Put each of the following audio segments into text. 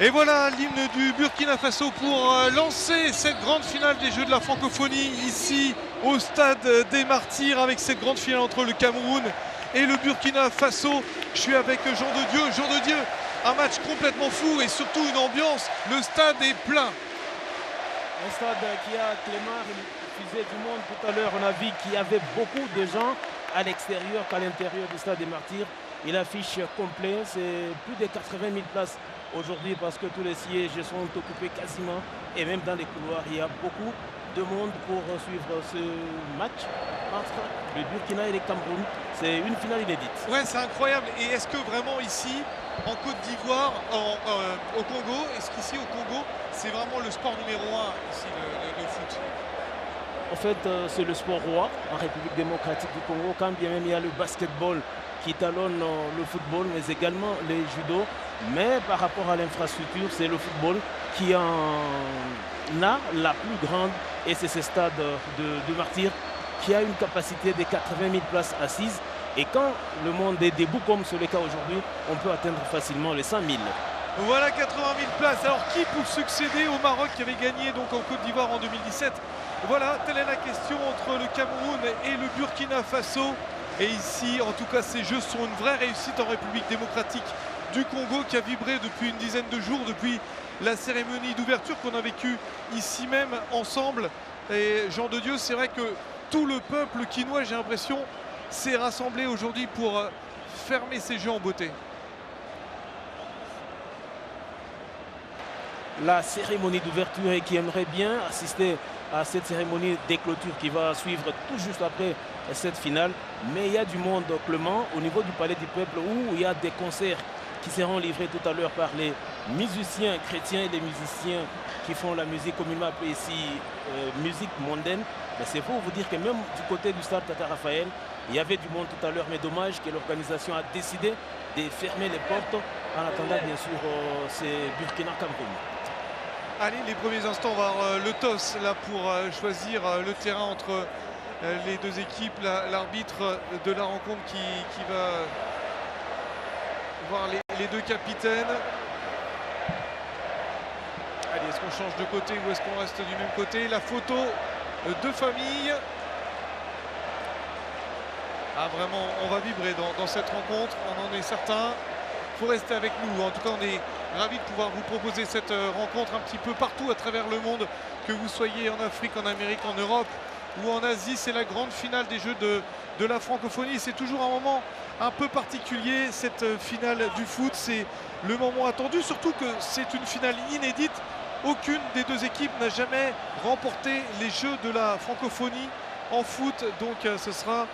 Et voilà l'hymne du Burkina Faso pour lancer cette grande finale des Jeux de la francophonie ici au stade des Martyrs, avec cette grande finale entre le Cameroun et le Burkina Faso. Je suis avec Jean de Dieu. Jean de Dieu, un match complètement fou et surtout une ambiance. Le stade est plein. Un stade qui a Clément refusé du monde tout à l'heure. On a vu qu'il y avait beaucoup de gens à l'extérieur qu'à l'intérieur du stade des Martyrs. Il affiche complet, c'est plus de 80 000 places aujourd'hui parce que tous les sièges sont occupés quasiment, et même dans les couloirs il y a beaucoup de monde pour suivre ce match entre le Burkina et le Cameroun. C'est une finale inédite. Ouais, c'est incroyable. Et est-ce que vraiment ici, en Côte d'Ivoire, au Congo, est-ce qu'ici au Congo, c'est vraiment le sport numéro 1 ici, le foot? En fait, c'est le sport roi en République démocratique du Congo, quand bien même il y a le basketball qui talonne le football, mais également les judo. Mais par rapport à l'infrastructure, c'est le football qui en a la plus grande, et c'est ce stade de Martyrs qui a une capacité de 80 000 places assises. Et quand le monde est debout, comme c'est le cas aujourd'hui, on peut atteindre facilement les 100 000. Voilà 80 000 places. Alors qui pour succéder au Maroc qui avait gagné donc en Côte d'Ivoire en 2017? Voilà, telle est la question entre le Cameroun et le Burkina Faso. Et ici, en tout cas, ces Jeux sont une vraie réussite en République démocratique du Congo, qui a vibré depuis une dizaine de jours, depuis la cérémonie d'ouverture qu'on a vécue ici même ensemble. Et Jean de Dieu, c'est vrai que tout le peuple quinois, j'ai l'impression, s'est rassemblé aujourd'hui pour fermer ces Jeux en beauté. La cérémonie d'ouverture, et qui aimerait bien assister à cette cérémonie des clôtures qui va suivre tout juste après cette finale. Mais il y a du monde, Clément, au niveau du Palais du Peuple, où il y a des concerts qui seront livrés tout à l'heure par les musiciens chrétiens et les musiciens qui font la musique communément appelée ici musique mondaine. Mais c'est pour vous dire que même du côté du stade Tata Raphaël, il y avait du monde tout à l'heure, mais dommage que l'organisation a décidé de fermer les portes en attendant bien sûr ces Burkina-Cameroun. Allez, les premiers instants, on va avoir le TOS là pour choisir le terrain entre les deux équipes. L'arbitre de la rencontre qui va voir les deux capitaines. Allez, est-ce qu'on change de côté ou est-ce qu'on reste du même côté? La photo de famille. Ah, vraiment, on va vibrer dans cette rencontre, on en est certain. Il faut rester avec nous. En tout cas, on est ravis de pouvoir vous proposer cette rencontre un petit peu partout à travers le monde, que vous soyez en Afrique, en Amérique, en Europe ou en Asie. C'est la grande finale des Jeux de la francophonie. C'est toujours un moment un peu particulier, cette finale du foot. C'est le moment attendu, surtout que c'est une finale inédite. Aucune des deux équipes n'a jamais remporté les Jeux de la francophonie en foot. Donc ce sera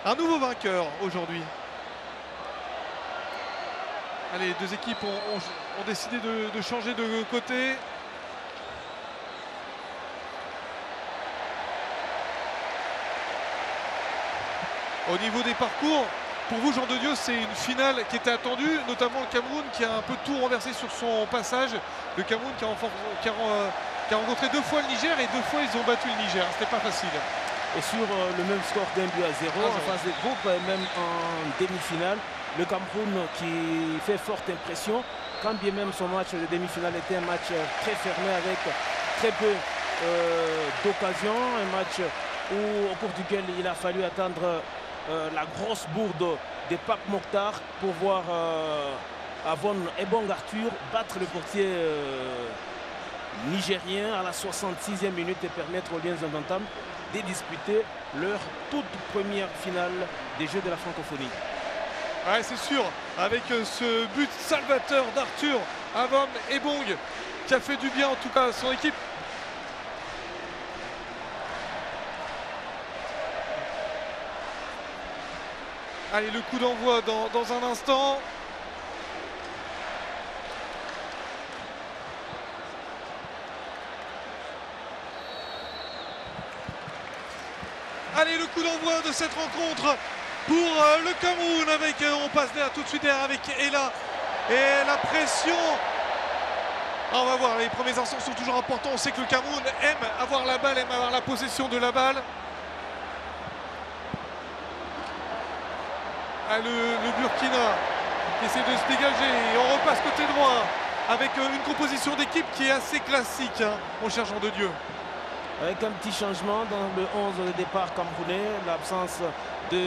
un nouveau vainqueur aujourd'hui. Allez, les deux équipes ont décidé de changer de côté. Au niveau des parcours, pour vous, Jean de Dieu, c'est une finale qui était attendue, notamment le Cameroun qui a un peu tout renversé sur son passage. Le Cameroun qui a rencontré deux fois le Niger, et deux fois ils ont battu le Niger. C'était pas facile. Et sur le même score d'1-0 en phase de groupe, même en demi-finale, le Cameroun qui fait forte impression, quand bien même son match de demi-finale était un match très fermé avec très peu d'occasions, un match au cours duquel il a fallu attendre la grosse bourde de Pape Mokhtar pour voir Avon Ebong Arthur battre le portier nigérien à la 66e minute et permettre aux Lions d'Antam de disputer leur toute première finale des Jeux de la francophonie. Ouais, c'est sûr, avec ce but salvateur d'Arthur Avon Ebong qui a fait du bien en tout cas à son équipe. Allez, le coup d'envoi dans un instant. Allez, le coup d'envoi de cette rencontre pour le Cameroun avec, on passe derrière, tout de suite derrière avec Ella. Et la pression. Ah, on va voir, les premiers instants sont toujours importants. On sait que le Cameroun aime avoir la balle, aime avoir la possession de la balle. Ah, le Burkina qui essaie de se dégager. Et on repasse côté droit avec une composition d'équipe qui est assez classique, hein, mon cher Jean de Dieu. Avec un petit changement dans le 11 de départ camerounais, l'absence de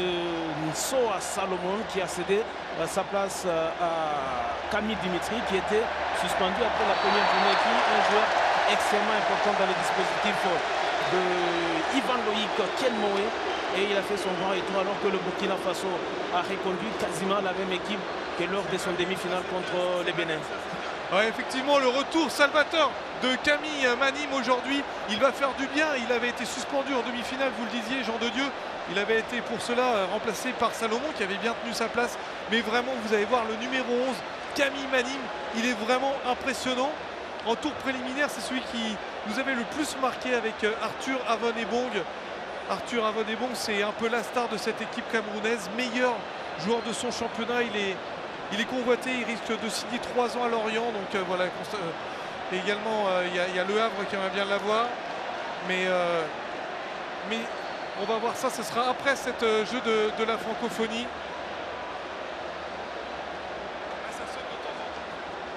Soa Salomon qui a cédé sa place à Camille Dimitri qui était suspendu après la première journée, qui est un joueur extrêmement important dans le dispositif de Ivan Loïc Kenmoé, et il a fait son grand retour alors que le Burkina Faso a reconduit quasiment la même équipe que lors de son demi-finale contre les Bénin. Ouais, effectivement, le retour salvateur de Camille Manim aujourd'hui, il va faire du bien. Il avait été suspendu en demi-finale, vous le disiez, Jean de Dieu. Il avait été pour cela remplacé par Salomon qui avait bien tenu sa place. Mais vraiment, vous allez voir le numéro 11, Camille Manim, il est vraiment impressionnant. En tour préliminaire, c'est celui qui nous avait le plus marqué avec Arthur Avon-Ebong. Arthur Avon-Ebong, c'est un peu la star de cette équipe camerounaise, meilleur joueur de son championnat. Il est convoité, il risque de signer 3 ans à Lorient. Donc voilà, et également il y a Le Havre qui aimerait bien l'avoir. Mais on va voir ça, ce sera après cet jeu de la francophonie. Ça saute de temps en temps.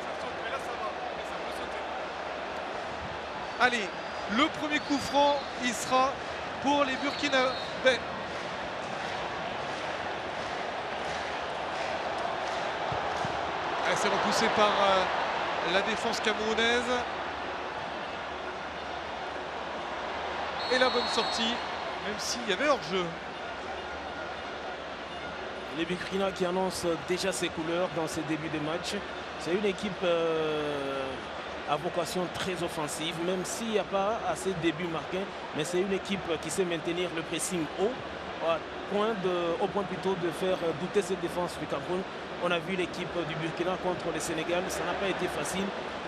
Ça saute, mais là ça va. Ça peut sauter. Allez, le premier coup franc, il sera pour les Burkinabés. C'est repoussé par la défense camerounaise. Et la bonne sortie, même s'il y avait hors-jeu. Les Burkina qui annoncent déjà ses couleurs dans ces débuts de match. C'est une équipe à vocation très offensive, même s'il n'y a pas assez de débuts marqués. Mais c'est une équipe qui sait maintenir le pressing haut, au point plutôt de faire douter cette défense du Cameroun. On a vu l'équipe du Burkina contre le Sénégal, ça n'a pas été facile,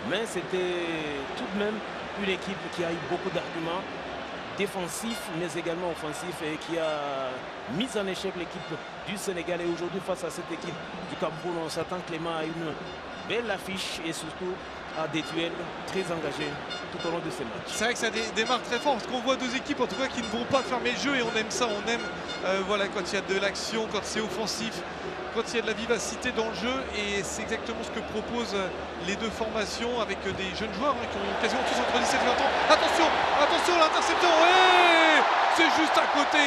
mais c'était tout de même une équipe qui a eu beaucoup d'arguments défensifs, mais également offensifs, et qui a mis en échec l'équipe du Sénégal. Et aujourd'hui, face à cette équipe du Cameroun, on s'attend Clément à une belle affiche et surtout à des duels très engagés tout au long de ces matchs. C'est vrai que ça démarre très fort, parce qu'on voit deux équipes en tout cas qui ne vont pas fermer le jeu, et on aime ça, on aime voilà, quand il y a de l'action, quand c'est offensif, quand il y a de la vivacité dans le jeu, et c'est exactement ce que proposent les deux formations avec des jeunes joueurs qui ont quasiment tous entre 17 et 20 ans. Attention, attention, l'interception, ouais, c'est juste à côté.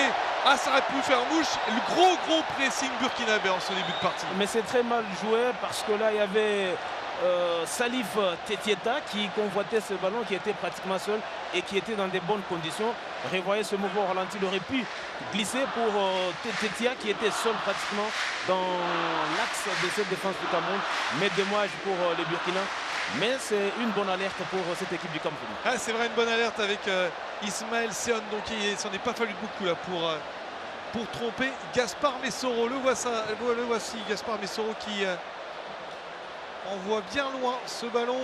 Ah, ça aurait pu faire mouche. Le gros pressing burkinabé en ce début de partie. Mais c'est très mal joué parce que là, il y avait Salif Tetieta qui convoitait ce ballon, qui était pratiquement seul et qui était dans des bonnes conditions. Revoyez ce mouvement au ralenti, il aurait pu glisser pour Tetieta qui était seul pratiquement dans l'axe de cette défense du Cameroun. Mais dommage pour les Burkina. Mais c'est une bonne alerte pour cette équipe du Cameroun. Ah, c'est vrai, une bonne alerte avec Ismaël Seon. Donc il s'en est pas fallu beaucoup là pour tromper Gaspard Messoro. Le voici, Gaspard Messoro qui envoie bien loin ce ballon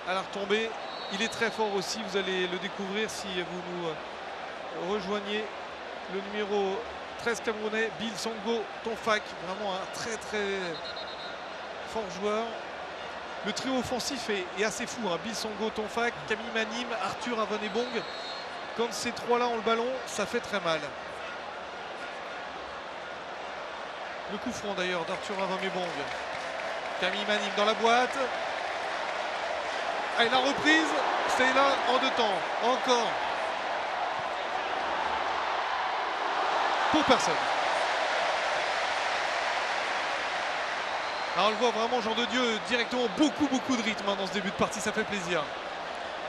à la retombée. Il est très fort aussi, vous allez le découvrir si vous nous rejoignez. Le numéro 13 camerounais, Bill Songo Tonfak, vraiment un très fort joueur. Le trio offensif est assez fou, hein. Bill Songo Tonfak, Camille Manim, Arthur Avon-Ebong. Quand ces trois-là ont le ballon, ça fait très mal. Le coup franc d'ailleurs d'Arthur Avon-Ebong. Camille Manim dans la boîte. Et la reprise, c'est là en deux temps. Encore. Pour personne. Alors on le voit vraiment, Jean de Dieu, directement beaucoup de rythme dans ce début de partie, ça fait plaisir.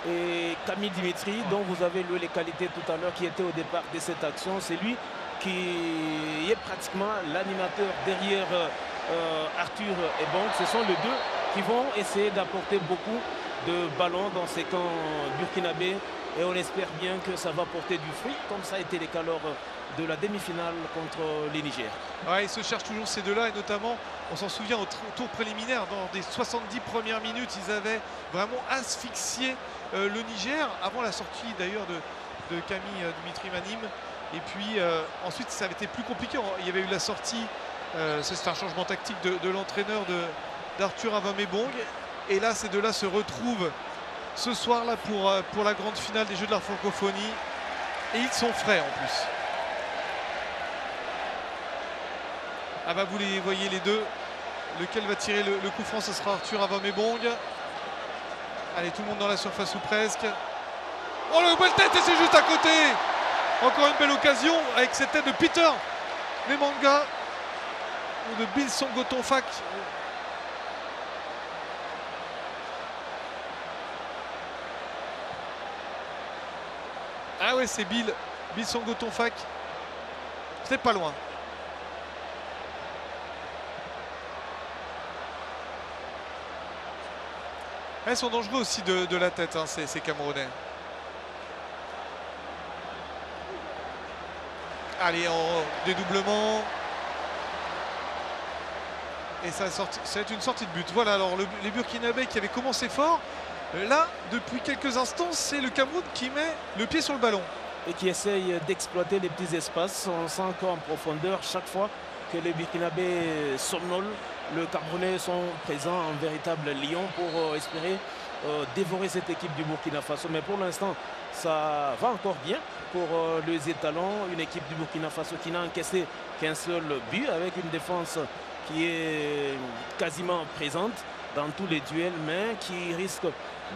Et Camille Dimitri, dont vous avez lu les qualités tout à l'heure, qui était au départ de cette action, c'est lui qui est pratiquement l'animateur derrière Arthur Ebong. Ce sont les deux qui vont essayer d'apporter beaucoup de ballons dans ces camps burkinabés, et on espère bien que ça va porter du fruit, comme ça a été le cas lors de la demi-finale contre les Niger. Ouais, ils se cherchent toujours ces deux-là, et notamment, on s'en souvient au tour préliminaire, dans les 70 premières minutes, ils avaient vraiment asphyxié le Niger, avant la sortie d'ailleurs de Camille Dimitri Manim. Et puis ensuite, ça avait été plus compliqué. Il y avait eu la sortie, c'est un changement tactique de l'entraîneur d'Arthur Avon-Ebong. Et là, ces deux-là se retrouvent ce soir-là pour la grande finale des Jeux de la francophonie. Et ils sont frais en plus. Ah bah vous les voyez les deux. lequel va tirer le coup franc. Ce sera Arthur Avamebong. Allez, tout le monde dans la surface ou presque. Oh, la belle tête et c'est juste à côté. Encore une belle occasion avec cette tête de Peter Nemanga ou de Bill Songotonfak. Ah ouais, c'est Bill Songotonfak. C'est pas loin. Ils sont dangereux aussi de la tête, hein, ces Camerounais. Allez, en dédoublement. Et ça va être une sortie de but. Voilà, alors les Burkinabés qui avaient commencé fort. Là, depuis quelques instants, c'est le Cameroun qui met le pied sur le ballon. Et qui essaye d'exploiter les petits espaces. On sent qu'en profondeur, chaque fois que les Burkinabés somnolent, le Camerounais sont présents en véritable lion pour espérer dévorer cette équipe du Burkina Faso. Mais pour l'instant, ça va encore bien pour les étalons. Une équipe du Burkina Faso qui n'a encaissé qu'un seul but avec une défense qui est quasiment présente dans tous les duels, mais qui risque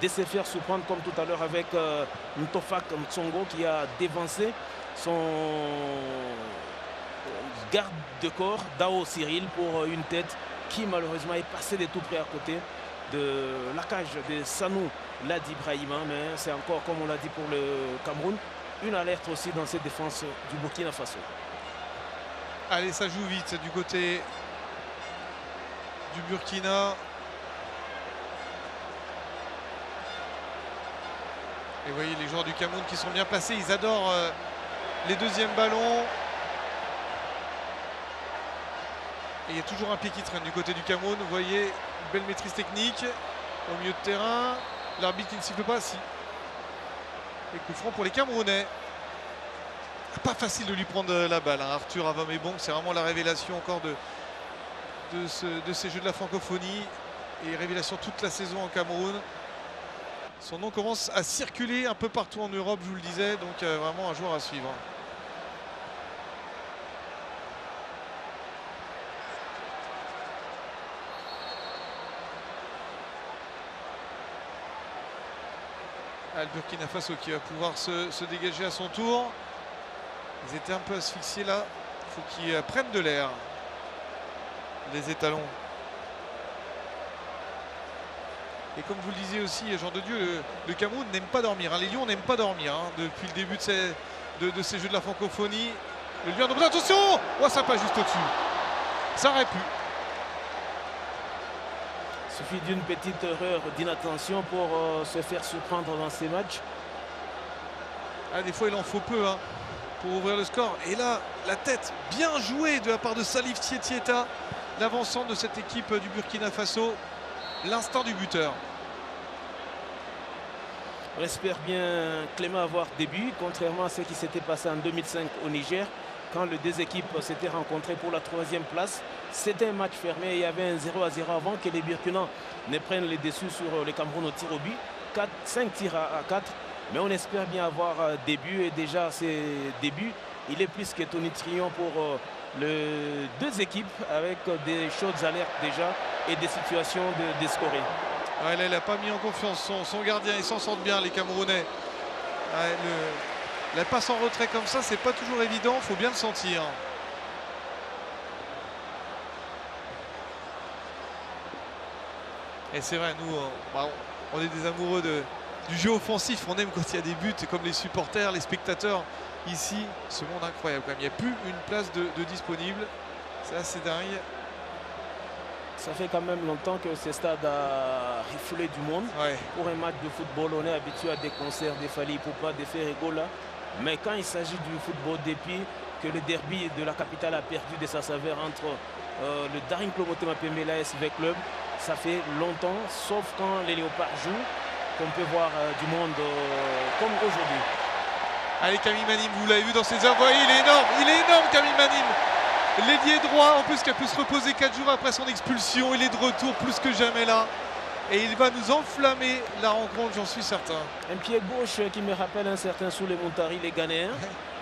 de se faire surprendre comme tout à l'heure avec Ntofak Ntsongo qui a dévancé son garde de corps Dao Cyril pour une tête qui malheureusement est passée de tout près à côté de la cage de Sanou Ladi Brahima. Mais c'est encore, comme on l'a dit pour le Cameroun, une alerte aussi dans cette défense du Burkina Faso. Allez, ça joue vite du côté du Burkina. Et vous voyez les joueurs du Cameroun qui sont bien placés. Ils adorent les deuxièmes ballons. Et il y a toujours un pied qui traîne du côté du Cameroun. Vous voyez, une belle maîtrise technique au milieu de terrain. L'arbitre qui ne siffle pas, si. Et coup franc pour les Camerounais. Pas facile de lui prendre la balle, hein. Arthur Avamebong, c'est vraiment la révélation encore de ces Jeux de la francophonie. Et révélation toute la saison en Cameroun. Son nom commence à circuler un peu partout en Europe, je vous le disais. Donc vraiment un joueur à suivre. Le Burkina Faso qui va pouvoir se dégager à son tour. Ils étaient un peu asphyxiés là. Il faut qu'ils prennent de l'air, les étalons. Et comme vous le disiez aussi, Jean de Dieu, le Cameroun n'aime pas dormir. Les Lions n'aiment pas dormir depuis le début de ces Jeux de la francophonie. Le Lion, attention, oh, ça passe juste au-dessus. Ça aurait pu. Il suffit d'une petite erreur d'inattention pour se faire surprendre dans ces matchs. Ah, des fois, il en faut peu pour ouvrir le score. Et là, la tête bien jouée de la part de Salif Tietieta, l'avancement de cette équipe du Burkina Faso. L'instinct du buteur. On espère bien, Clément, avoir des buts, contrairement à ce qui s'était passé en 2005 au Niger, quand les deux équipes s'étaient rencontrées pour la 3e place. C'était un match fermé, il y avait un 0-0 avant que les Burkinabés ne prennent les dessus sur les Cameroun au tir au but. 5 tirs à 4, mais on espère bien avoir des buts. Et déjà, ces débuts, il est plus que tonitruant pour les deux équipes, avec des chaudes alertes déjà et des situations de scorer. Ouais, là, il n'a pas mis en confiance son gardien. Ils s'en sortent bien, les Camerounais. Ouais, la passe en retrait comme ça, c'est pas toujours évident. Il faut bien le sentir. Et c'est vrai, nous, on est des amoureux du jeu offensif. On aime quand il y a des buts, comme les supporters, les spectateurs. Ici, ce monde incroyable quand même. Il n'y a plus une place de disponible. C'est assez dingue. Ça fait quand même longtemps que ce stade a refoulé du monde. Ouais. Pour un match de football, on est habitué à des concerts, des Fally Ipupa, des Ferregola. Mais quand il s'agit du football, depuis que le derby de la capitale a perdu de sa saveur entre le Daring Club Motema Pembe et l'ASV Club, ça fait longtemps, sauf quand les Léopards jouent, qu'on peut voir du monde comme aujourd'hui. Allez, Camille Manim, vous l'avez vu dans ses heures. Vous voyez, il est énorme Camille Manim. L'ailier droit, en plus, qui a pu se reposer 4 jours après son expulsion. Il est de retour plus que jamais là. Et il va nous enflammer la rencontre, j'en suis certain. Un pied gauche qui me rappelle un certain Souley Montari, les Ghanéens.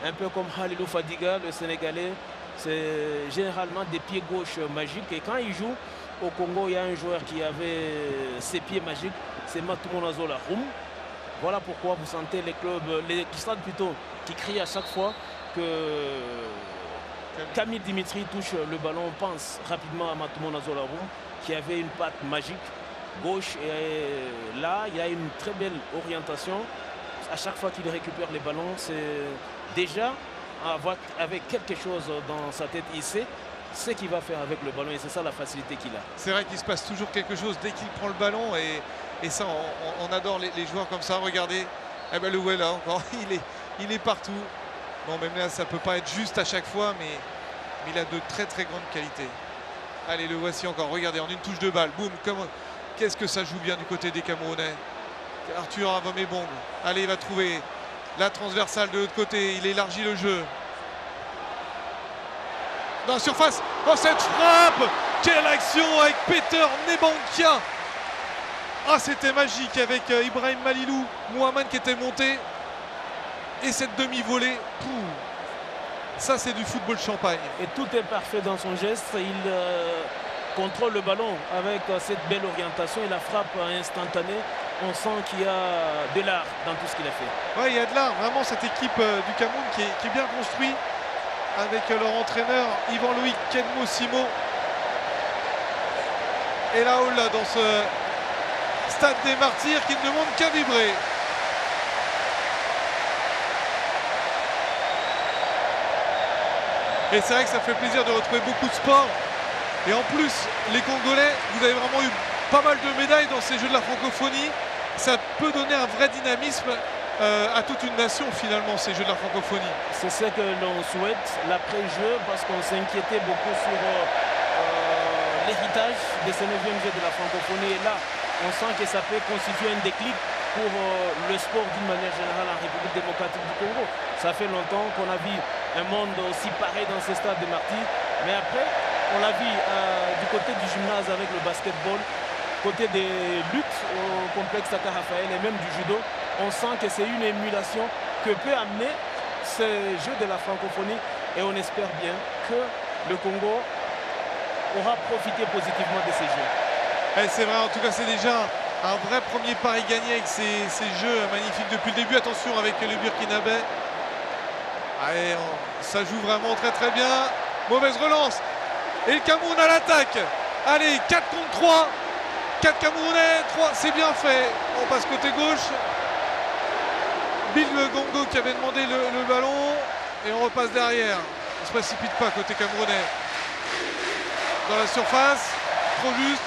Un peu comme Halilou Fadiga, le Sénégalais. C'est généralement des pieds gauches magiques. Et quand il joue, au Congo, il y a un joueur qui avait ses pieds magiques, c'est Matumo Nazola Roum. Voilà pourquoi vous sentez les clubs, les stades plutôt, qui crient à chaque fois que Camille Dimitri touche le ballon. On pense rapidement à Matumo Nazola Roum, qui avait une patte magique gauche. Et là, il y a une très belle orientation. À chaque fois qu'il récupère les ballons, c'est déjà avec quelque chose dans sa tête. Il sait ce qu'il va faire avec le ballon et c'est ça la facilité qu'il a. C'est vrai qu'il se passe toujours quelque chose dès qu'il prend le ballon et ça, on adore les joueurs comme ça. Regardez, eh ben, le Wella encore, il est partout. Bon, même là, ça ne peut pas être juste à chaque fois, mais il a de très très grandes qualités. Allez, le voici encore. Regardez, en une touche de balle. Boum, qu'est-ce que ça joue bien du côté des Camerounais. Arthur Avomebong. Allez, il va trouver la transversale de l'autre côté. Il élargit le jeu. Dans la surface. Oh, cette frappe! Quelle action avec Peter Nebankia! Ah, c'était magique avec Ibrahim Malilou. Mohamed qui était monté. Et cette demi-volée. Ça, c'est du football champagne. Et tout est parfait dans son geste. Il contrôle le ballon avec cette belle orientation et la frappe instantanée. On sent qu'il y a de l'art dans tout ce qu'il a fait. Oui, il y a de l'art. Vraiment, cette équipe du Cameroun qui est bien construite avec leur entraîneur Yvan-Loïc Kenmo-Simo. Et là-haut, là, dans ce stade des Martyrs qui ne demande qu'à vibrer. Et c'est vrai que ça fait plaisir de retrouver beaucoup de sport. Et en plus, les Congolais, vous avez vraiment eu pas mal de médailles dans ces Jeux de la francophonie. Ça peut donner un vrai dynamisme à toute une nation finalement, ces Jeux de la francophonie. C'est ce que l'on souhaite, l'après-jeu, parce qu'on s'inquiétait beaucoup sur l'héritage de ce 9e Jeu de la francophonie. Et là, on sent que ça peut constituer un déclic pour le sport d'une manière générale en République démocratique du Congo. Ça fait longtemps qu'on a vu un monde aussi pareil dans ces stades de martyrs. Mais après, on l'a vu du côté du gymnase avec le basketball, côté des luttes au complexe Taka Raphaël et même du judo. On sent que c'est une émulation que peut amener ces Jeux de la francophonie. Et on espère bien que le Congo aura profité positivement de ces Jeux. Et c'est vrai, en tout cas, c'est déjà un vrai premier pari gagné avec ces Jeux magnifiques depuis le début. Attention avec le Burkinabé. Allez, ça joue vraiment très très bien. Mauvaise relance. Et le Cameroun à l'attaque. Allez, 4 contre 3. 4 Camerounais, 3, c'est bien fait. On passe côté gauche. Bill Gongo qui avait demandé le ballon. Et on repasse derrière. On ne se précipite pas côté camerounais. Dans la surface. Trop juste.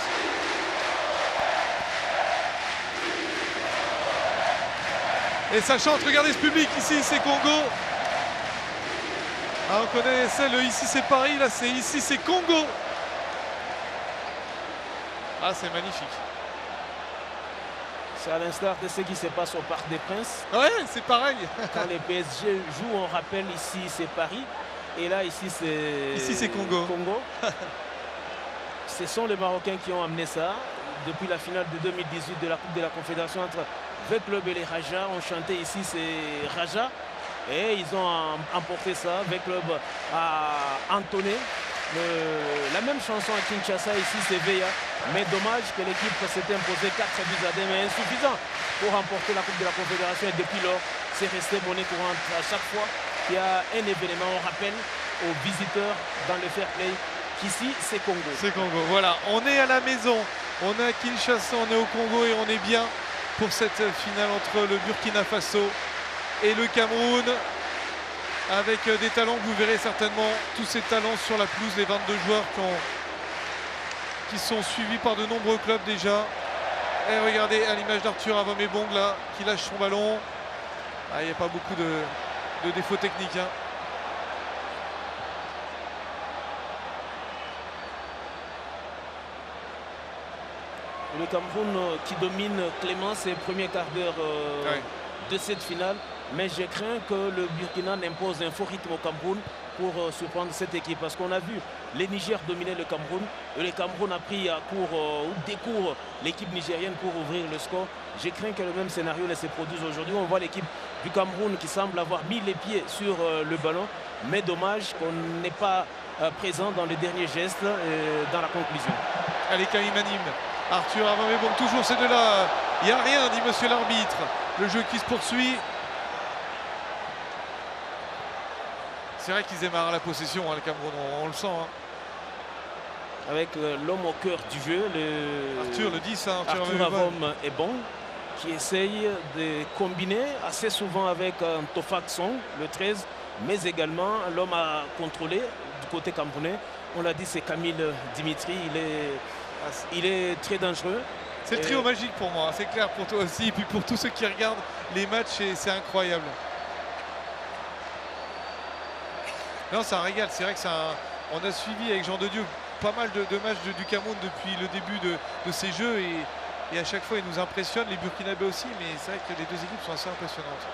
Et ça chante, regardez ce public ici, c'est Congo. Ah, on connaissait le ici c'est Paris, là c'est ici c'est Congo. Ah, c'est magnifique. C'est à l'instar de ce qui se passe au Parc des Princes. Ouais, c'est pareil. Quand les PSG jouent, on rappelle ici c'est Paris. Et là, ici c'est Congo. Ce sont les Marocains qui ont amené ça. Depuis la finale de 2018 de la Coupe de la Confédération entre V Club et les Raja, on chantait ici c'est Raja. Et ils ont emporté ça. V Club a entonné la même chanson à Kinshasa, ici c'est Veya. Mais dommage que l'équipe s'était imposée 4-2, mais insuffisant pour remporter la Coupe de la Confédération. Et depuis lors, c'est resté monnaie courante. À chaque fois qu'il y a un événement, on rappelle aux visiteurs dans le fair play qu'ici c'est Congo. C'est Congo, voilà. On est à la maison, on est à Kinshasa, on est au Congo et on est bien pour cette finale entre le Burkina Faso et le Cameroun. Avec des talents que vous verrez certainement, tous ces talents sur la pelouse, les 22 joueurs qui sont suivis par de nombreux clubs déjà. Et regardez à l'image d'Arthur Avomebong là, qui lâche son ballon. Il n'y a pas beaucoup de défauts techniques. Hein. Le Cameroun qui domine Clément ses premiers quarts d'heure de cette finale. Mais je crains que le Burkina n'impose un faux rythme au Cameroun pour surprendre cette équipe. Parce qu'on a vu les Niger dominer le Cameroun. Et le Cameroun a pris à court ou décourt l'équipe nigérienne pour ouvrir le score. Je crains que le même scénario ne se produise aujourd'hui. On voit l'équipe du Cameroun qui semble avoir mis les pieds sur le ballon. Mais dommage qu'on n'est pas présent dans les derniers gestes dans la conclusion. Allez, Camille Manim. Arthur Avamé, bon, toujours ces deux-là. Il n'y a rien, dit monsieur l'arbitre. Le jeu qui se poursuit. C'est vrai qu'ils démarrent la possession, hein, le Cameroun, on le sent. Hein. Avec l'homme au cœur du jeu, Arthur, le 10, hein, Arthur Avom est bon, qui essaye de combiner assez souvent avec Tofak Song, le 13, mais également l'homme à contrôler du côté camerounais. On l'a dit, c'est Camille Dimitri, il est très dangereux. C'est le trio magique pour moi, c'est clair pour toi aussi, et puis pour tous ceux qui regardent les matchs, c'est incroyable. Non, ça régale, c'est vrai que on a suivi avec Jean de Dieu pas mal de matchs du Cameroun depuis le début de ces jeux, et à chaque fois ils nous impressionnent, les Burkinabés aussi, mais c'est vrai que les deux équipes sont assez impressionnantes.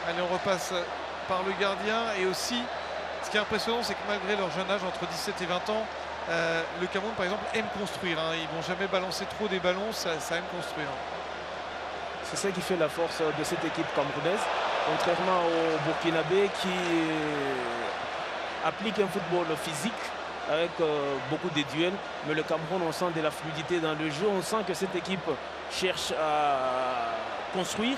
Allez, on repasse par le gardien, et aussi ce qui est impressionnant, c'est que malgré leur jeune âge, entre 17 et 20 ans, le Cameroun par exemple aime construire, hein. Ils ne vont jamais balancer trop des ballons, ça aime construire. C'est ça qui fait la force de cette équipe camerounaise, contrairement au Burkinabé qui applique un football physique avec beaucoup de duels. Mais le Cameroun, on sent de la fluidité dans le jeu, on sent que cette équipe cherche à construire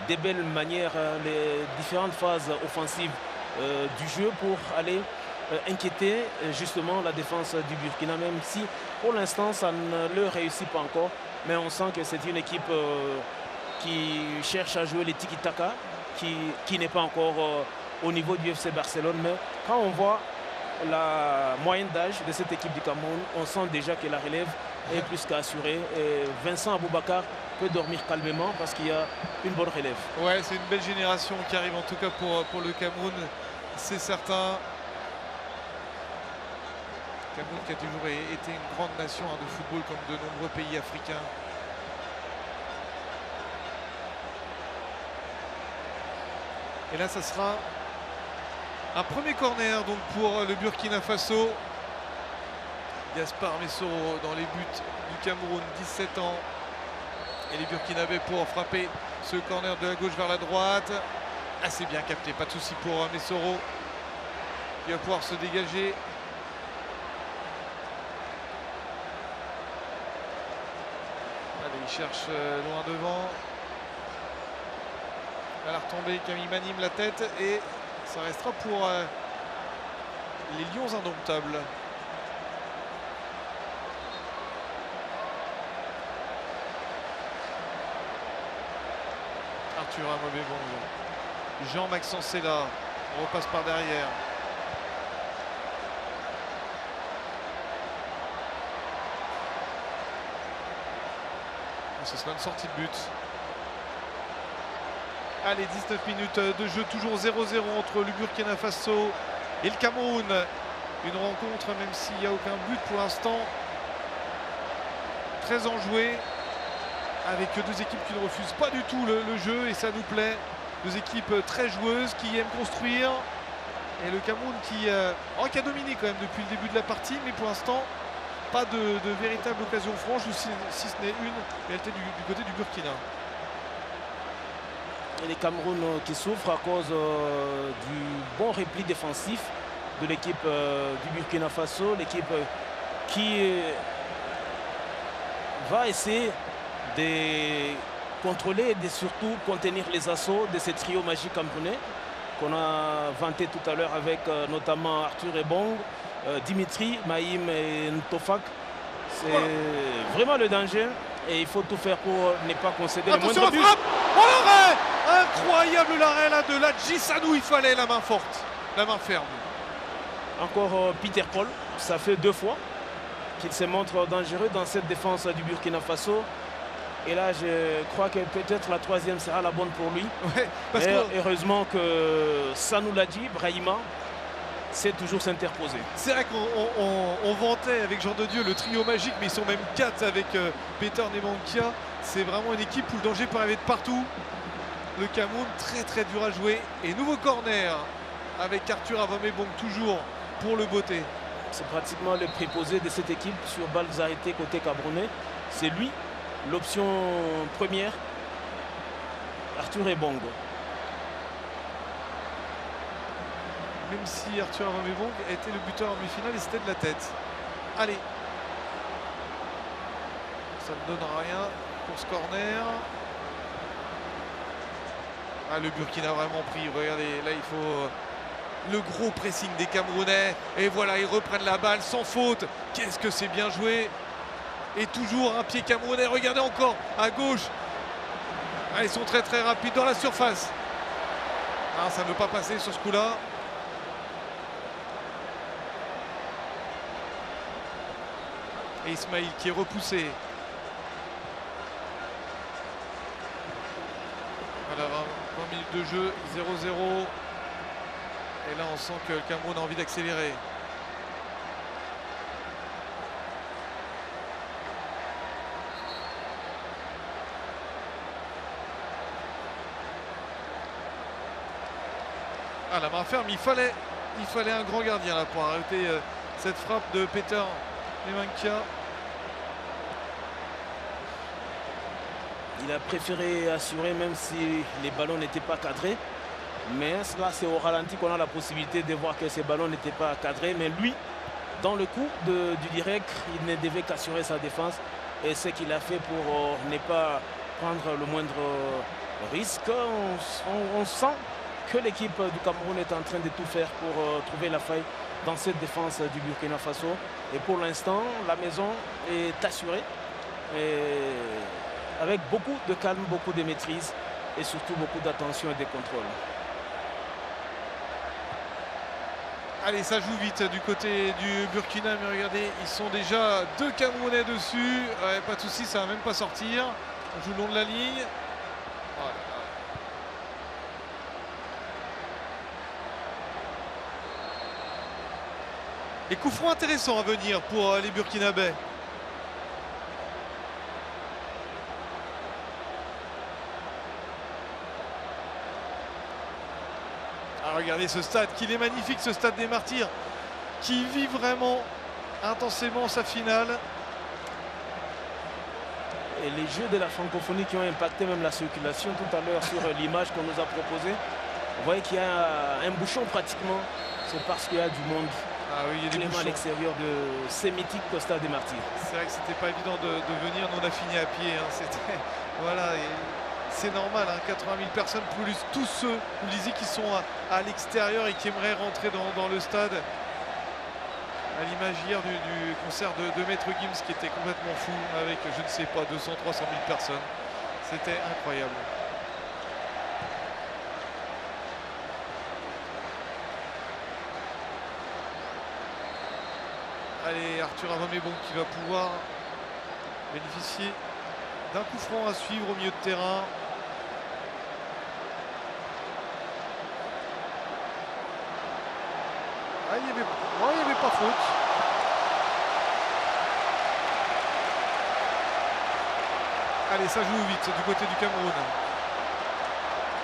des belles manières, les différentes phases offensives du jeu pour aller inquiéter justement la défense du Burkina, même si pour l'instant ça ne leur réussit pas encore. Mais on sent que c'est une équipe qui cherche à jouer les tiki-taka, qui n'est pas encore au niveau du FC Barcelone. Mais quand on voit la moyenne d'âge de cette équipe du Cameroun, on sent déjà que la relève est plus qu'assurée. Et Vincent Aboubakar peut dormir calmement parce qu'il y a une bonne relève. Ouais, c'est une belle génération qui arrive en tout cas pour le Cameroun, c'est certain. Le Cameroun qui a toujours été une grande nation de football comme de nombreux pays africains. Et là, ça sera un premier corner donc pour le Burkina Faso. Gaspard Messoro dans les buts du Cameroun, 17 ans. Et les Burkinabés pour frapper ce corner de la gauche vers la droite. Assez bien capté, pas de souci pour Messoro. Il va pouvoir se dégager. Allez, il cherche loin devant. À la retombée, Camille Manim la tête, et ça restera pour les Lions indomptables. Arthur Avamé, bon. Jean-Maxence Sella, on repasse par derrière. Et ce sera une sortie de but. Allez, 19 minutes de jeu, toujours 0-0 entre le Burkina Faso et le Cameroun. Une rencontre, même s'il n'y a aucun but pour l'instant, très enjouée, avec deux équipes qui ne refusent pas du tout le jeu, et ça nous plaît. Deux équipes très joueuses qui aiment construire. Et le Cameroun qui a dominé quand même depuis le début de la partie, mais pour l'instant, pas de véritable occasion franche, ou si ce n'est une, mais elle était du côté du Burkina. Et les Cameroun qui souffrent à cause du bon repli défensif de l'équipe du Burkina Faso, l'équipe qui va essayer de contrôler et de surtout contenir les assauts de ce trio magique camerounais qu'on a vanté tout à l'heure avec notamment Arthur Ebong, Dimitri, Maïm et Ntofak. C'est vraiment le danger et il faut tout faire pour ne pas concéder le moindre but. Oh, l'arrêt! Incroyable l'arrêt là de Ladji Sanou, il fallait la main forte, la main ferme. Encore Peter Paul, ça fait 2 fois qu'il se montre dangereux dans cette défense du Burkina Faso. Et là, je crois que peut-être la 3e sera la bonne pour lui. Ouais, parce heureusement que Sanou Ladji, Brahima, sait toujours s'interposer. C'est vrai qu'on vantait avec Jean de Dieu le trio magique, mais ils sont même 4 avec Peter Nemankia. C'est vraiment une équipe où le danger peut arriver de partout. Le Cameroun très dur à jouer. Et nouveau corner avec Arthur Avamé, bon, toujours pour le beauté. C'est pratiquement le préposé de cette équipe sur balles arrêtées côté camerounais. C'est lui, l'option première, Arthur Ebongo. Même si Arthur Avamebong était le buteur en demi-finale et c'était de la tête. Allez. Ça ne donne rien pour ce corner. Ah, le Burkina a vraiment pris. Regardez, là il faut le gros pressing des Camerounais. Et voilà, ils reprennent la balle sans faute. Qu'est-ce que c'est bien joué. Et toujours un pied camerounais. Regardez encore à gauche. Ah, ils sont très très rapides dans la surface. Ah, ça ne veut pas passer sur ce coup-là. Et Ismail qui est repoussé. Voilà, 20 minutes de jeu, 0-0. Et là, on sent que le Cameroun a envie d'accélérer. Ah, la main ferme, il fallait un grand gardien là pour arrêter cette frappe de Peter Nemanja. Il a préféré assurer même si les ballons n'étaient pas cadrés. Mais là, c'est au ralenti qu'on a la possibilité de voir que ces ballons n'étaient pas cadrés. Mais lui, dans le coup du direct, il ne devait qu'assurer sa défense. Et ce qu'il a fait pour ne pas prendre le moindre risque. On sent que l'équipe du Cameroun est en train de tout faire pour trouver la faille dans cette défense du Burkina Faso. Et pour l'instant, la maison est assurée. Et avec beaucoup de calme, beaucoup de maîtrise et surtout beaucoup d'attention et de contrôle. Allez, ça joue vite du côté du Burkina, mais regardez, ils sont déjà 2 Camerounais dessus. Pas de souci, ça va même pas sortir. On joue le long de la ligne. Oh là là. Et coup franc intéressant à venir pour les Burkinabés. Ah, regardez ce stade, qu'il est magnifique, ce stade des Martyrs, qui vit vraiment intensément sa finale. Et les jeux de la francophonie qui ont impacté même la circulation tout à l'heure sur l'image qu'on nous a proposée. Vous voyez qu'il y a un bouchon pratiquement, c'est parce qu'il y a du monde. Ah oui, il y a des bouchons à l'extérieur de ces mythiques stade des Martyrs. C'est vrai que c'était pas évident de venir, nous on a fini à pied. Hein. C'était voilà. C'est normal, hein, 80 000 personnes, plus tous ceux, vous le disiez, qui sont à l'extérieur et qui aimeraient rentrer dans le stade. À l'image hier du concert de Maître Gims qui était complètement fou avec, je ne sais pas, 200-300 000 personnes. C'était incroyable. Allez, Arthur Avamebong qui va pouvoir bénéficier d'un coup franc à suivre au milieu de terrain. Ah, il n'y avait pas faute. Allez, ça joue vite du côté du Cameroun.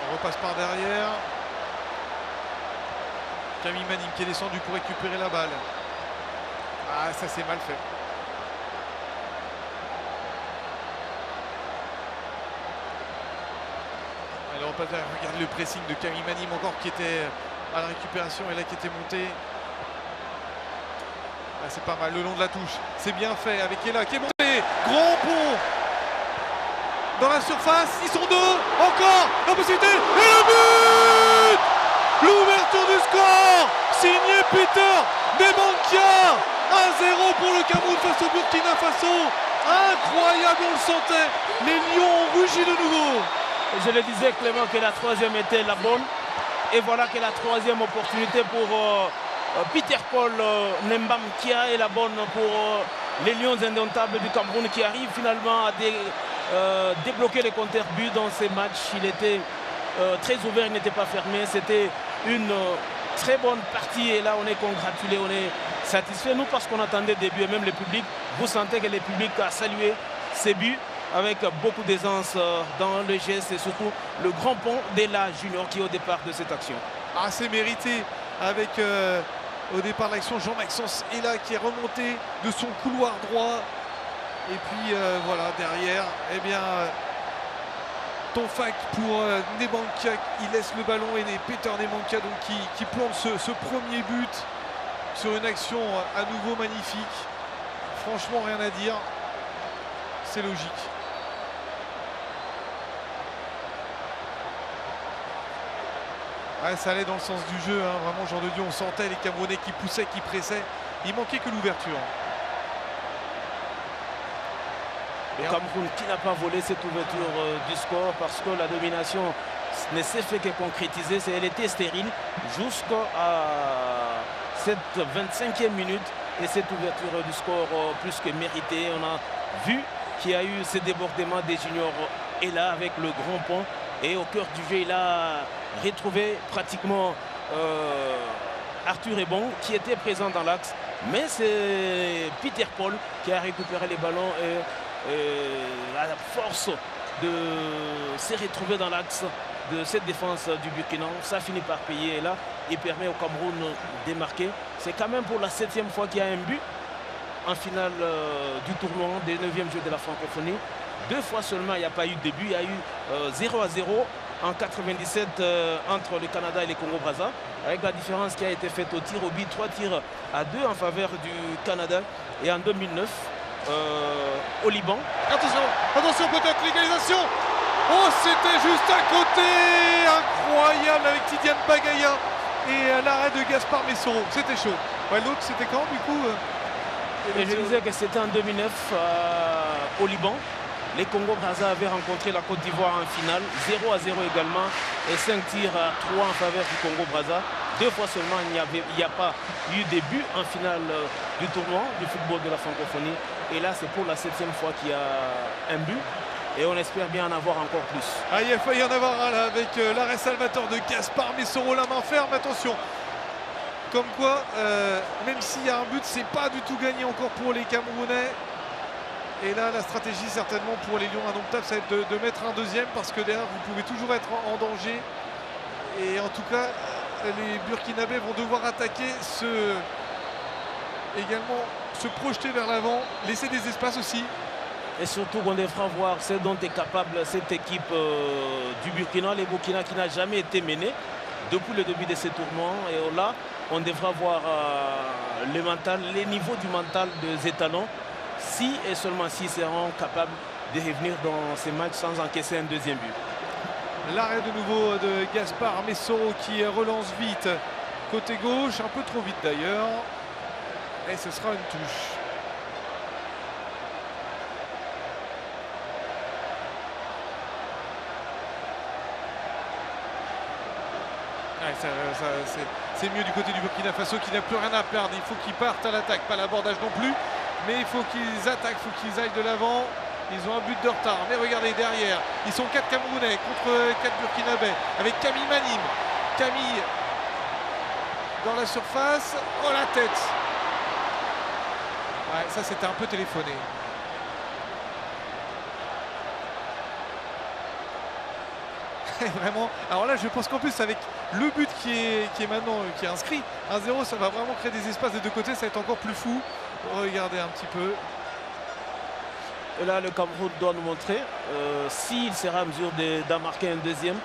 On repasse par derrière. Camille Manning qui est descendu pour récupérer la balle. Ah, ça c'est mal fait. Allez, on repasse derrière. Regarde le pressing de Camille Manning encore qui était à la récupération et là qui était monté. Ah, c'est pas mal le long de la touche. C'est bien fait avec Ella qui est monté. Grand pont dans la surface. Ils sont deux. Encore la possibilité. Et le but! L'ouverture du score signé Peter Nemanja. 1-0 pour le Cameroun face au Burkina Faso. Incroyable, on le sentait. Les Lions ont rugi de nouveau. Je le disais Clément que la troisième était la bonne. Et voilà que la troisième opportunité pour Peter Paul Nemanja est la bonne pour les Lions indomptables du Cameroun qui arrivent finalement à débloquer les compteurs buts dans ces matchs. Il était très ouvert, il n'était pas fermé. C'était une très bonne partie et là on est congratulé, on est satisfait. Nous parce qu'on attendait des buts et même le public, vous sentez que le public a salué ces buts avec beaucoup d'aisance dans le geste et surtout le grand pont d'Ella Junior qui est au départ de cette action. Ah, c'est mérité avec au départ de l'action Jean-Maxence Ella qui est remonté de son couloir droit et puis voilà derrière eh bien Tonfak pour Nemanja, il laisse le ballon et Peter Nemanja donc qui plante ce premier but sur une action à nouveau magnifique. Franchement, rien à dire, c'est logique. Ouais, ça allait dans le sens du jeu, hein. Vraiment, genre de Dieu, on sentait les Camerounais qui poussaient, qui pressaient. Il manquait que l'ouverture. Le Cameroun qui n'a pas volé cette ouverture du score parce que la domination ne s'est fait que concrétiser. Elle était stérile jusqu'à cette 25e minute. Et cette ouverture du score plus que méritée. On a vu qu'il y a eu ce débordement des juniors et là avec le grand pont. Et au cœur du jeu, il a retrouvé pratiquement Arthur Ebong qui était présent dans l'axe. Mais c'est Peter Paul qui a récupéré les ballons et à la force de se retrouver dans l'axe de cette défense du Burkina. Ça finit par payer et là, il permet au Cameroun de marquer. C'est quand même pour la 7e fois qu'il y a un but en finale du tournoi des 9e Jeux de la francophonie. 2 fois seulement, il n'y a pas eu de but. Il y a eu 0-0 en 97 entre le Canada et les Congo-Brazza, avec la différence qui a été faite au tir au but, 3 tirs à 2 en faveur du Canada. Et en 2009, au Liban. Attention peut-être l'égalisation. Oh, c'était juste à côté. Incroyable avec Tidiane Bagaya et l'arrêt de Gaspard Messoro. C'était chaud. Ouais, l'autre c'était quand du coup et je disais que c'était en 2009 au Liban. Les Congo-Brazza avaient rencontré la Côte d'Ivoire en finale, 0-0 également, et 5 tirs à 3 en faveur du Congo-Brazza. 2 fois seulement, il n'y a pas eu de but en finale du tournoi du football de la francophonie. Et là, c'est pour la 7e fois qu'il y a un but. Et on espère bien en avoir encore plus. Ah, il a failli en avoir un là, avec l'arrêt salvateur de Gaspard Messoro, la main ferme, attention. Comme quoi, même s'il y a un but, c'est pas du tout gagné encore pour les Camerounais. Et là, la stratégie certainement pour les Lions indomptables, ça va être de mettre un deuxième parce que derrière, vous pouvez toujours être en danger. Et en tout cas, les Burkinabés vont devoir attaquer, également se projeter vers l'avant, laisser des espaces aussi. Et surtout qu'on devra voir ce dont est capable cette équipe du Burkina, les Burkina qui n'a jamais été menée depuis le début de ce tournoi. Et là, on devra voir le mental, les niveaux du mental des étalons. Si et seulement si seront capables de revenir dans ces matchs sans encaisser un deuxième but. L'arrêt de nouveau de Gaspard Messoro qui relance vite côté gauche, un peu trop vite d'ailleurs. Et ce sera une touche. Ouais, c'est mieux du côté du Burkina Faso qui n'a plus rien à perdre. Il faut qu'ils partent à l'attaque, pas l'abordage non plus. Mais il faut qu'ils attaquent, il faut qu'ils aillent de l'avant. Ils ont un but de retard. Mais regardez derrière, ils sont 4 Camerounais contre 4 Burkinabés. Avec Camille Manim. Camille dans la surface. Oh, la tête. Ouais, ça c'était un peu téléphoné. Vraiment. Alors là, je pense qu'en plus, avec le but qui est maintenant qui est inscrit, 1-0, ça va vraiment créer des espaces des deux côtés. Ça va être encore plus fou. Regardez un petit peu. Et là, le Cameroun doit nous montrer s'il sera à mesure d'en marquer un deuxième.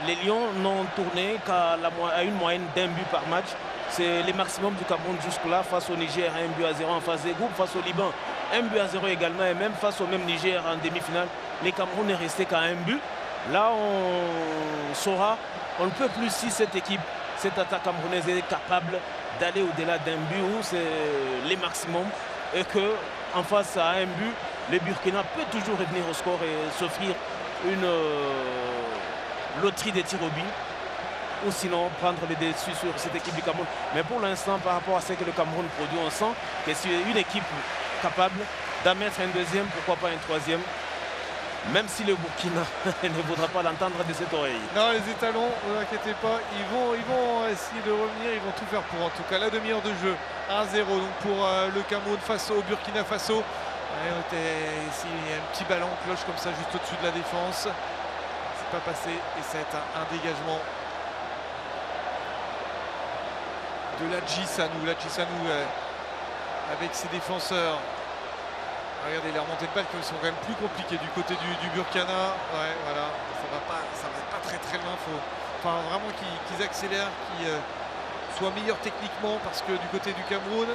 Les Lions n'ont tourné qu'à une moyenne d'un but par match. C'est le maximum du Cameroun jusque-là, face au Niger, 1-0 en phase de groupe, face au Liban, 1-0 également, et même face au même Niger en demi-finale. Les Cameroun n'est resté qu'à un but. Là, on saura, on ne peut plus si cette équipe, cette attaque camerounaise est capable d'aller au-delà d'un but où c'est les maximums et qu'en face à un but, le Burkina peut toujours revenir au score et s'offrir une loterie des tirs au but ou sinon prendre les dessus sur cette équipe du Cameroun. Mais pour l'instant, par rapport à ce que le Cameroun produit, on sent que c'est une équipe capable d'en mettre un deuxième, pourquoi pas un troisième. Même si le Burkina ne voudra pas l'entendre de cette oreille. Non, les étalons, ne vous inquiétez pas, ils vont essayer de revenir, ils vont tout faire pour en tout cas la demi-heure de jeu. 1-0 donc pour le Cameroun face au Burkina Faso. Ici, il y a un petit ballon cloche comme ça juste au-dessus de la défense. C'est pas passé et ça va être un dégagement de la Sanou avec ses défenseurs. Regardez les remontées de balles qui sont quand même plus compliquées du côté du Burkina. Ouais, voilà, ça va pas très très loin. Faut, enfin, vraiment qu'ils accélèrent, qu'ils soient meilleurs techniquement parce que du côté du Cameroun,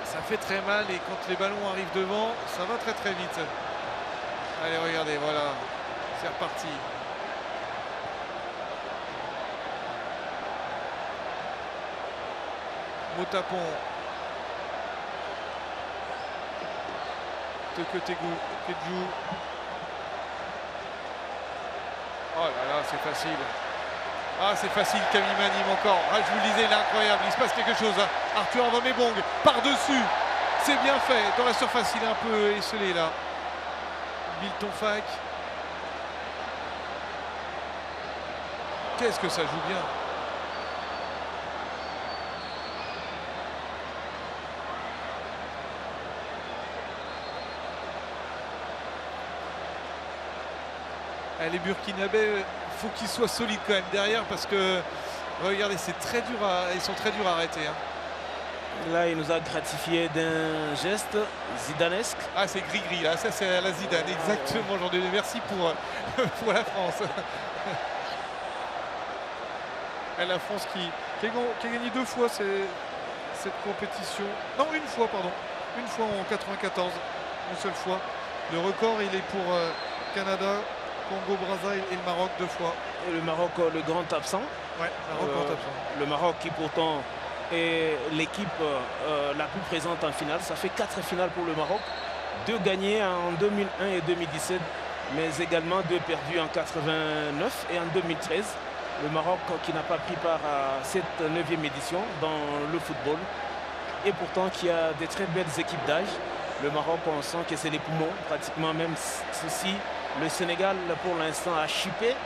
ça fait très mal et quand les ballons arrivent devant, ça va très très vite. Allez, regardez, voilà, c'est reparti. Motapon. Teketegou, Kedjou. Oh là là, c'est facile. Ah, c'est facile, Camille Manim encore. Ah, je vous le disais, il est incroyable. Il se passe quelque chose. Hein. Arthur Mvamebong par-dessus. C'est bien fait. Dans la surface, il est un peu esselé là. Bilton Fac. Qu'est-ce que ça joue bien. Les Burkinabés, il faut qu'ils soient solides quand même derrière parce que regardez, c'est très dur ils sont très durs à arrêter. Hein. Là, il nous a gratifié d'un geste zidanesque. Ah, c'est gris-gris là, ça c'est à la Zidane, exactement. J'en ai merci pour la France. Et la France qui a gagné 2 fois cette compétition. Non, une fois, pardon. Une fois en 94, une seule fois. Le record, il est pour Canada, Congo, Brazzaville et le Maroc 2 fois. Et le Maroc, le grand absent. Ouais, Maroc grand absent. Le Maroc qui pourtant est l'équipe la plus présente en finale. Ça fait 4 finales pour le Maroc. 2 gagnés en 2001 et 2017, mais également 2 perdus en 89 et en 2013. Le Maroc qui n'a pas pris part à cette 9e édition dans le football. Et pourtant qui a des très belles équipes d'âge. Le Maroc, on sent que c'est les poumons, pratiquement même ceci. Le Sénégal, pour l'instant, a chippé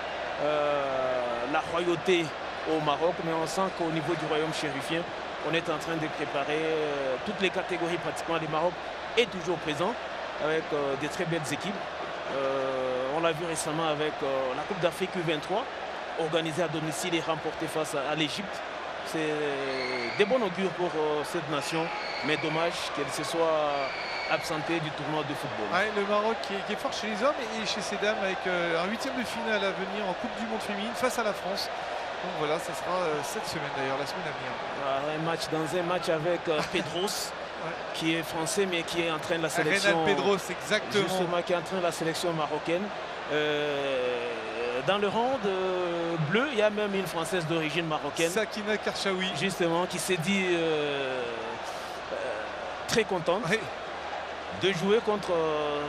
la royauté au Maroc, mais on sent qu'au niveau du royaume chérifien, on est en train de préparer toutes les catégories pratiquement. Le Maroc est toujours présent avec des très belles équipes. On l'a vu récemment avec la Coupe d'Afrique U23, organisée à domicile et remportée face à l'Égypte. C'est des bons augures pour cette nation, mais dommage qu'elle se soit absentée du tournoi de football. Ouais, le Maroc qui est fort chez les hommes et chez ses dames avec un 8e de finale à venir en Coupe du Monde féminine face à la France. Donc voilà, ça sera cette semaine d'ailleurs, la semaine à venir. Dans un match avec Pedros, ouais, qui est français mais qui entraîne la sélection. Renan Pedros, exactement. Justement, qui entraîne la sélection marocaine. Dans le rang bleu, il y a même une Française d'origine marocaine. Sakina Karchaoui. Justement, qui s'est dit très contente, oui, de jouer contre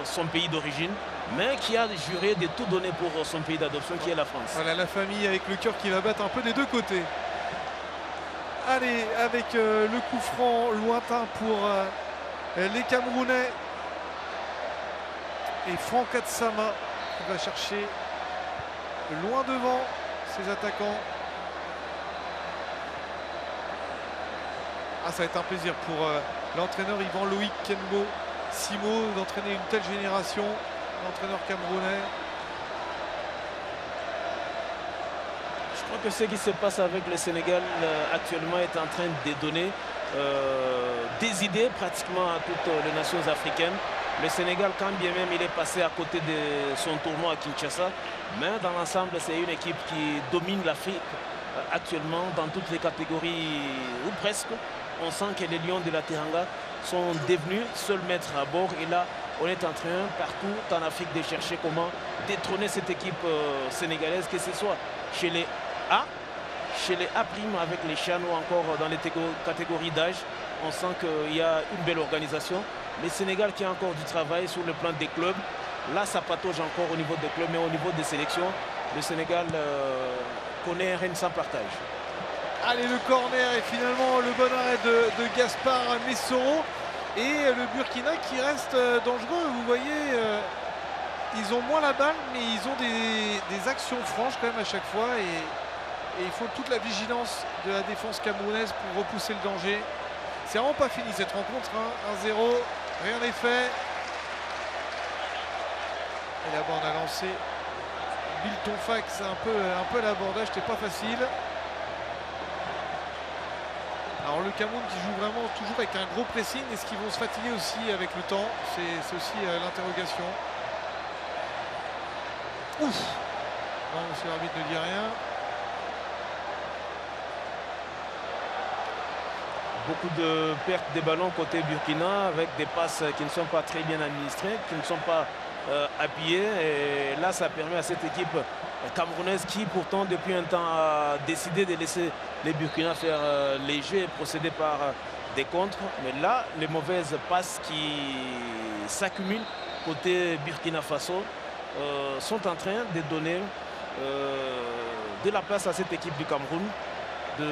son pays d'origine, mais qui a juré de tout donner pour son pays d'adoption, qui est la France. Voilà la famille avec le cœur qui va battre un peu des deux côtés. Allez, avec le coup franc lointain pour les Camerounais. Et Franck Atsama qui va chercher loin devant ses attaquants. Ah, ça va être un plaisir pour l'entraîneur Yvan Loïc Kenbo Simo d'entraîner une telle génération, l'entraîneur camerounais. Je crois que ce qui se passe avec le Sénégal actuellement est en train de donner des idées pratiquement à toutes les nations africaines. Le Sénégal, quand bien même il est passé à côté de son tournoi à Kinshasa, mais dans l'ensemble, c'est une équipe qui domine l'Afrique actuellement dans toutes les catégories, ou presque. On sent que les Lions de la Teranga sont devenus seuls maîtres à bord. Et là, on est en train, partout en Afrique, de chercher comment détrôner cette équipe sénégalaise, que ce soit chez les A, chez les A' avec les Chan ou encore dans les catégories d'âge. On sent qu'il y a une belle organisation. Le Sénégal qui a encore du travail sur le plan des clubs. Là, ça patauge encore au niveau des clubs, mais au niveau des sélections, le Sénégal connaît un règne sans partage. Allez, le corner et finalement le bon arrêt de Gaspard Messoro. Et le Burkina qui reste dangereux. Vous voyez, ils ont moins la balle, mais ils ont des actions franches quand même à chaque fois. Et il faut toute la vigilance de la défense camerounaise pour repousser le danger. C'est vraiment pas fini cette rencontre, hein. 1-0, rien n'est fait. Et là-bas on a lancé Bilton Fax, un peu l'abordage, c'était pas facile. Alors le Cameroun qui joue vraiment toujours avec un gros pressing, est-ce qu'ils vont se fatiguer aussi avec le temps? C'est aussi l'interrogation. Ouf! Non, monsieur l'arbitre ne dit rien. Beaucoup de pertes des ballons côté Burkina avec des passes qui ne sont pas très bien administrées, qui ne sont pas appuyées. Et là, ça permet à cette équipe camerounaise qui, pourtant, depuis un temps, a décidé de laisser les Burkinabés faire les jeux et procéder par des contres. Mais là, les mauvaises passes qui s'accumulent côté Burkina Faso sont en train de donner de la place à cette équipe du Cameroun de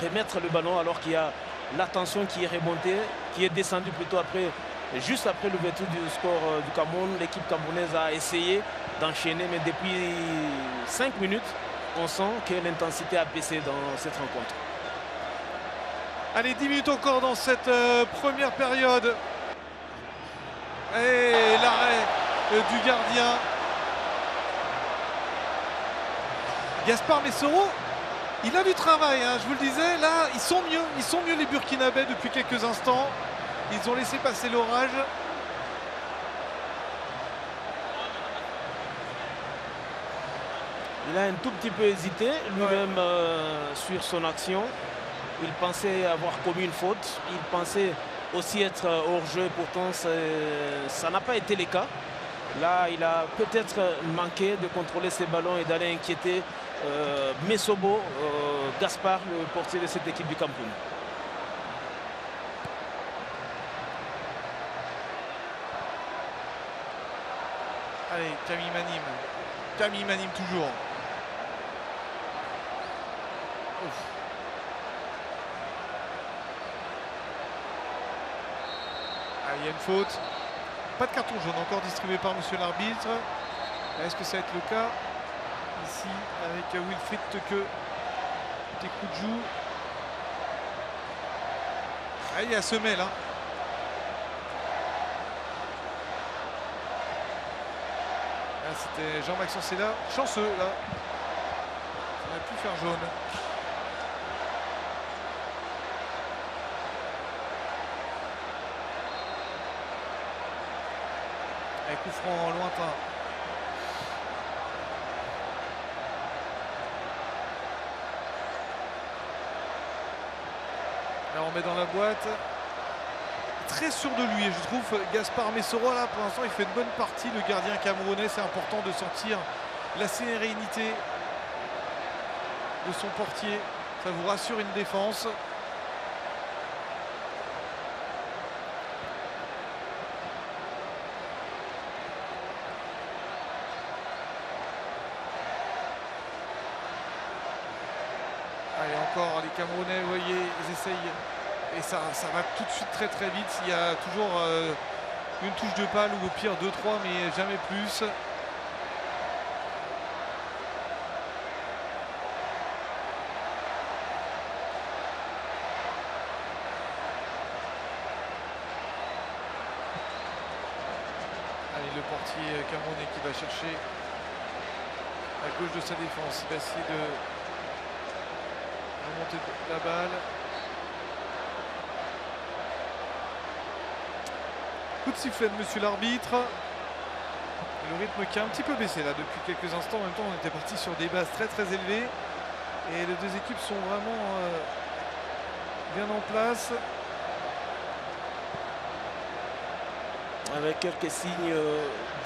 remettre le ballon alors qu'il y a la tension qui est remontée, qui est descendue plutôt après, juste après l'ouverture du score du Cameroun. L'équipe camerounaise a essayé d'enchaîner, mais depuis 5 minutes, on sent que l'intensité a baissé dans cette rencontre. Allez, 10 minutes encore dans cette première période. Et l'arrêt du gardien. Gaspard Messoro, il a du travail, hein, je vous le disais. Là, ils sont mieux les Burkinabés depuis quelques instants. Ils ont laissé passer l'orage. Il a un tout petit peu hésité lui-même sur son action. Il pensait avoir commis une faute. Il pensait aussi être hors jeu. Pourtant, ça n'a pas été le cas. Là, il a peut-être manqué de contrôler ses ballons et d'aller inquiéter Messobo, Gaspard, le portier de cette équipe du Cameroun. Allez, Camille Manim toujours. Ouf. Ah, il y a une faute. Pas de carton jaune encore distribué par monsieur l'arbitre. Est-ce que ça va être le cas ici avec Wilfried Teke? Petit coup de joue. Ah, il y a semelle, hein. Là, c'était Jean-Maxence Sella. Chanceux, là. Ça aurait pu faire jaune. Et coup franc lointain. Là, on met dans la boîte. Très sûr de lui, et je trouve Gaspard Messoro là pour l'instant il fait une bonne partie, le gardien camerounais. C'est important de sentir la sérénité de son portier, ça vous rassure une défense. Allez, encore les Camerounais, vous voyez, ils essayent. Et ça va tout de suite très très vite. Il y a toujours une touche de balle ou au pire 2-3, mais jamais plus. Allez, le portier camerounais qui va chercher à gauche de sa défense. Il va essayer de remonter la balle. Coup de sifflet de monsieur l'arbitre. Le rythme qui a un petit peu baissé là depuis quelques instants. En même temps, on était parti sur des bases très très élevées. Et les deux équipes sont vraiment bien en place. Avec quelques signes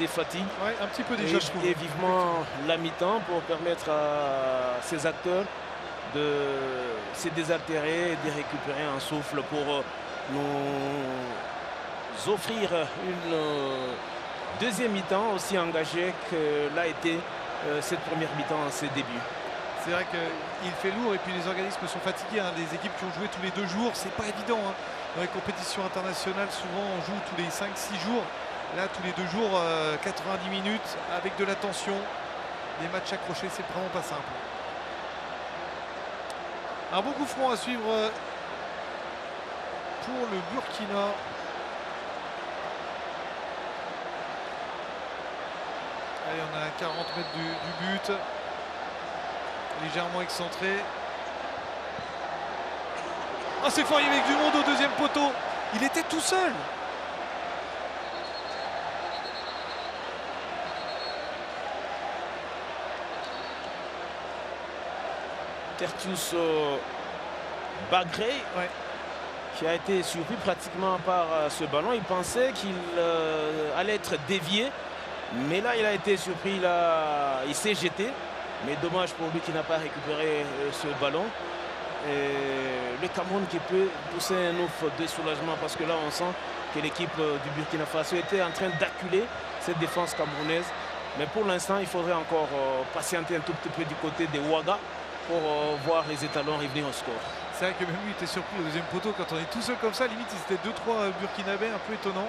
des fatigues. Ouais, un petit peu déjà, je trouve. Et vivement la mi-temps pour permettre à ces acteurs de se désaltérer et de récupérer un souffle pour nous offrir une deuxième mi-temps aussi engagée que l'a été cette première mi-temps en ses débuts. C'est vrai qu'il fait lourd et puis les organismes sont fatigués, hein. Les équipes qui ont joué tous les 2 jours, c'est pas évident, hein. Dans les compétitions internationales, souvent on joue tous les 5-6 jours. Là, tous les 2 jours, 90 minutes avec de la tension. Des matchs accrochés, c'est vraiment pas simple. Un beau coup franc à suivre pour le Burkina. Allez, on a 40 mètres du but. Légèrement excentré. Oh, c'est fort, il y avait du monde au deuxième poteau. Il était tout seul. Tertius Bagré, Ouais. qui a été surpris pratiquement par ce ballon. Il pensait qu'il allait être dévié, mais là il a été surpris, il s'est jeté, mais dommage pour lui qui n'a pas récupéré ce ballon. Et le Cameroun qui peut pousser un ouf de soulagement, parce que là on sent que l'équipe du Burkina Faso était en train d'acculer cette défense camerounaise, mais pour l'instant il faudrait encore patienter un tout petit peu du côté des Ouaga pour voir les étalons revenir au score. C'est vrai que même lui était surpris au deuxième poteau quand on est tout seul comme ça. Limite, ils étaient 2-3 Burkinabés, un peu étonnant.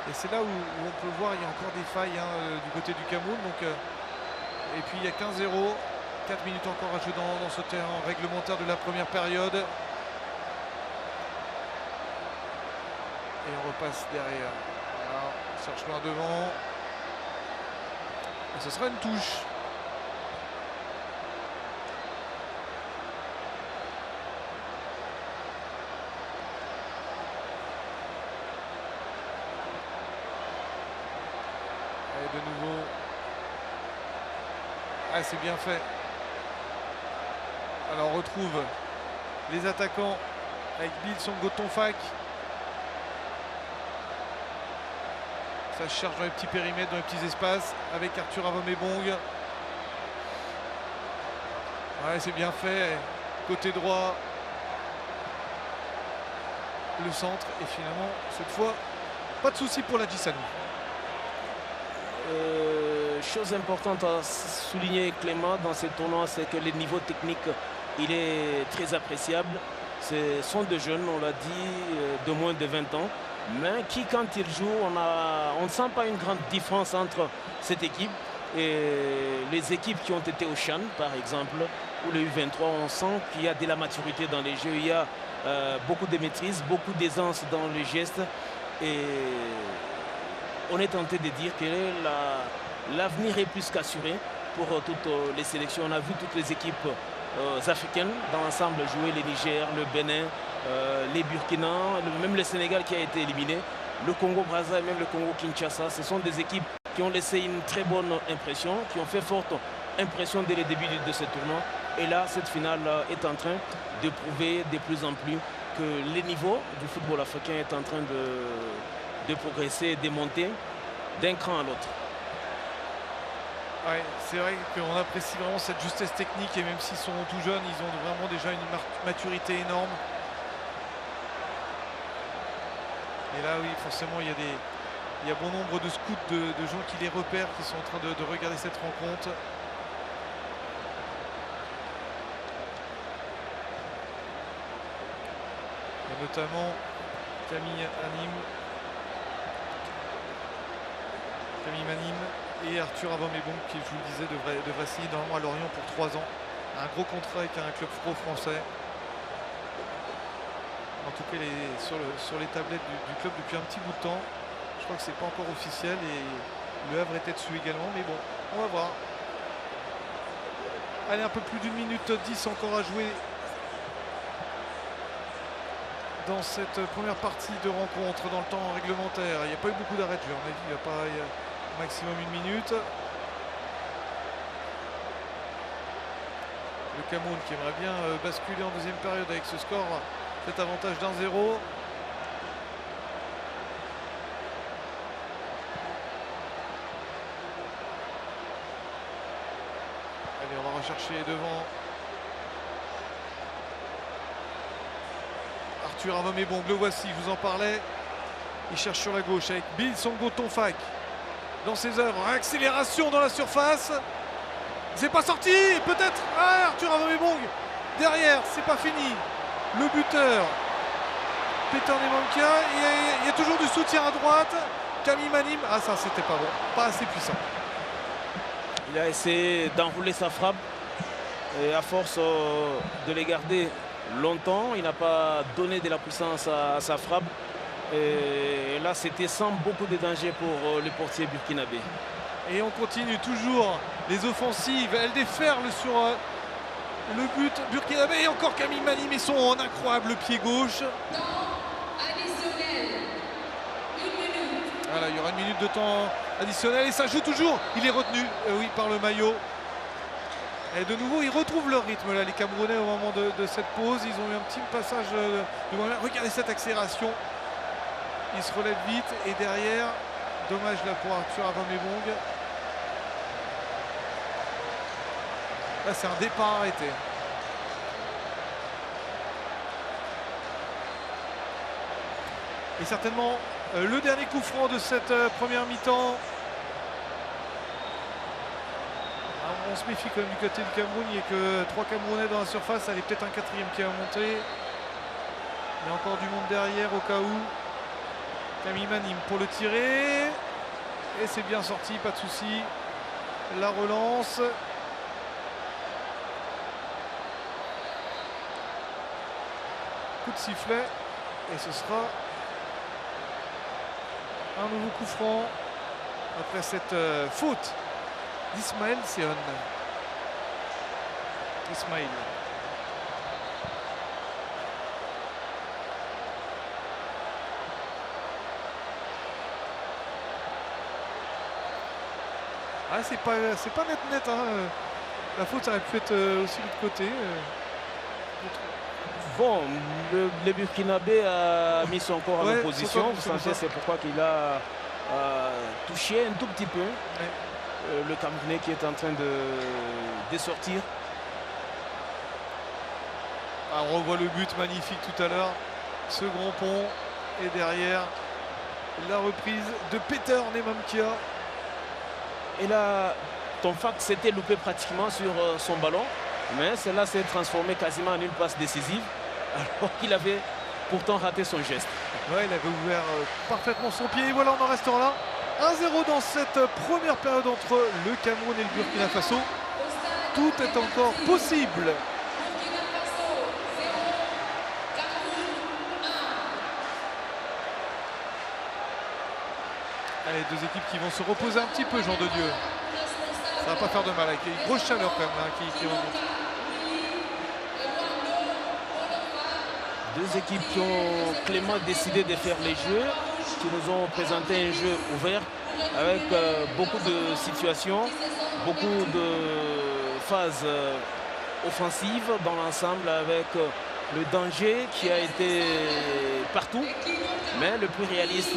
Et c'est là où on peut voir il y a encore des failles du côté du Cameroun. Donc, et puis il y a 15-0. 4 minutes encore à jouer dans ce terrain réglementaire de la première période. Et on repasse derrière. Voilà, on cherche loin devant. Et ce sera une touche. De nouveau. Ah, c'est bien fait. Alors on retrouve les attaquants avec Bill Songo-Tonfak. Ça se charge dans les petits périmètres, dans les petits espaces avec Arthur Avomebong. Ouais, c'est bien fait. Côté droit. Le centre. Et finalement, cette fois, pas de souci pour la Djissanou. Chose importante à souligner, Clément, dans ce tournoi, c'est que le niveau technique, il est très appréciable. Ce sont des jeunes, on l'a dit, de moins de 20 ans, mais qui, quand ils jouent, on ne sent pas une grande différence entre cette équipe et les équipes qui ont été au CHAN, par exemple, ou le U23. On sent qu'il y a de la maturité dans les jeux, il y a beaucoup de maîtrise, beaucoup d'aisance dans les gestes, et on est tenté de dire que l'avenir est plus qu'assuré pour toutes les sélections. On a vu toutes les équipes africaines dans l'ensemble jouer, les Niger, le Bénin, les Burkina, même le Sénégal qui a été éliminé, le Congo-Brazza et même le Congo-Kinshasa. Ce sont des équipes qui ont laissé une très bonne impression, qui ont fait forte impression dès le début de ce tournoi. Et là, cette finale est en train de prouver de plus en plus que le niveau du football africain est en train de progresser et de monter d'un cran à l'autre. Ouais, c'est vrai qu'on apprécie vraiment cette justesse technique, et même s'ils sont tout jeunes, ils ont vraiment déjà une maturité énorme. Et là, oui, forcément, il y a bon nombre de scouts, de gens qui les repèrent, qui sont en train de regarder cette rencontre. Et notamment Camille Manim et Arthur Avomebong, qui, je vous le disais, devrait signer normalement à Lorient pour 3 ans. Un gros contrat avec un club pro français. En tout cas, sur les tablettes du club depuis un petit bout de temps. Je crois que c'est pas encore officiel, et Le Havre était dessus également, mais bon, on va voir. Allez, un peu plus d'1 minute 10 encore à jouer dans cette première partie de rencontre, dans le temps réglementaire. Il n'y a pas eu beaucoup d'arrêts de jeu, à mon avis, il n'y a pas maximum 1 minute. Le Cameroun qui aimerait bien basculer en deuxième période avec ce score, cet avantage d'1-0. Allez, on va rechercher devant. Arthur Avomebong, le voici, je vous en parlais. Il cherche sur la gauche avec Bill Songo-Tonfak dans ses œuvres. Accélération dans la surface. C'est pas sorti, peut-être. Ah, Arthur Avomebong derrière, c'est pas fini. Le buteur, Peter Nemanka. Il y a toujours du soutien à droite. Camille Manim. Ah, ça, c'était pas bon. Pas assez puissant. Il a essayé d'enrouler sa frappe. Et à force de les garder longtemps, il n'a pas donné de la puissance à sa frappe. Et là, c'était sans beaucoup de danger pour le portier burkinabé. Et on continue toujours les offensives. Elle déferle sur Le but burkinabé et encore Camille Mani met son incroyable pied gauche. Voilà, il y aura une minute de temps additionnel et ça joue toujours. Il est retenu, oui, par le maillot. Et de nouveau, ils retrouvent leur rythme, là, les Camerounais, au moment de cette pause. Ils ont eu un petit passage de moyen. Regardez cette accélération. Ils se relèvent vite et derrière, dommage là pour Arthur Avamebong. Là, c'est un départ arrêté. Et certainement le dernier coup franc de cette première mi-temps. On se méfie quand même du côté du Cameroun. Il n'y a que 3 Camerounais dans la surface. Allez, peut-être un 4e qui va monter. Il y a encore du monde derrière au cas où. Camille Manim pour le tirer. Et c'est bien sorti, pas de souci. La relance. Coup de sifflet. Et ce sera un nouveau coup franc après cette faute d'Ismaël Seon. Ismaël. Ah, c'est pas net hein. La faute ça aurait pu être aussi de l'autre côté. Bon, le Burkinabé a mis son corps en opposition. Vous savez, c'est pourquoi qu'il a touché un tout petit peu le Camerounais qui est en train de sortir. Ah, on revoit le but magnifique tout à l'heure. Ce grand pont et derrière la reprise de Peter Nemamkia. Et là, Tonfak s'était loupé pratiquement sur son ballon. Mais cela s'est transformé quasiment en une passe décisive. Alors qu'il avait pourtant raté son geste. Ouais, il avait ouvert parfaitement son pied. Et voilà, on en restera là. 1-0 dans cette première période entre le Cameroun et le Burkina Faso. Tout est encore possible. Allez, 2 équipes qui vont se reposer un petit peu, Jean de Dieu. Ça va pas faire de mal, avec une grosse chaleur quand même là, qui remonte. 2 équipes qui ont clairement décidé de faire les jeux, qui nous ont présenté un jeu ouvert avec beaucoup de situations, beaucoup de phases offensives dans l'ensemble, avec le danger qui a été partout. Mais le plus réaliste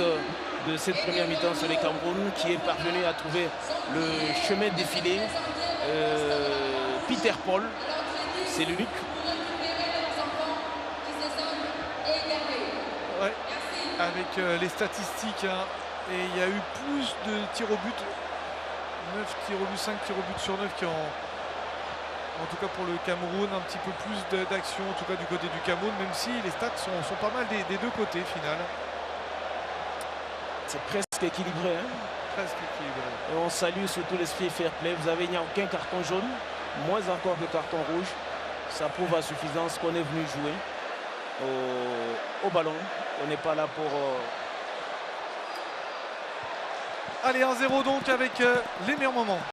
de cette première mi-temps, c'est le Cameroun qui est parvenu à trouver le chemin défilé. Peter Paul, c'est l'unique. Ouais, avec les statistiques, hein, et il y a eu plus de tirs au but, 9 tirs au but, 5 tirs au but sur 9 qui ont, en tout cas pour le Cameroun, un petit peu plus d'action, en tout cas du côté du Cameroun, même si les stats sont pas mal des 2 côtés, final. C'est presque équilibré. Hein, presque équilibré. Et on salue surtout l'esprit fair play. Il n'y a aucun carton jaune, moins encore que carton rouge. Ça prouve à suffisance qu'on est venu jouer au ballon. On n'est pas là pour... Allez, 1-0 donc avec les meilleurs moments.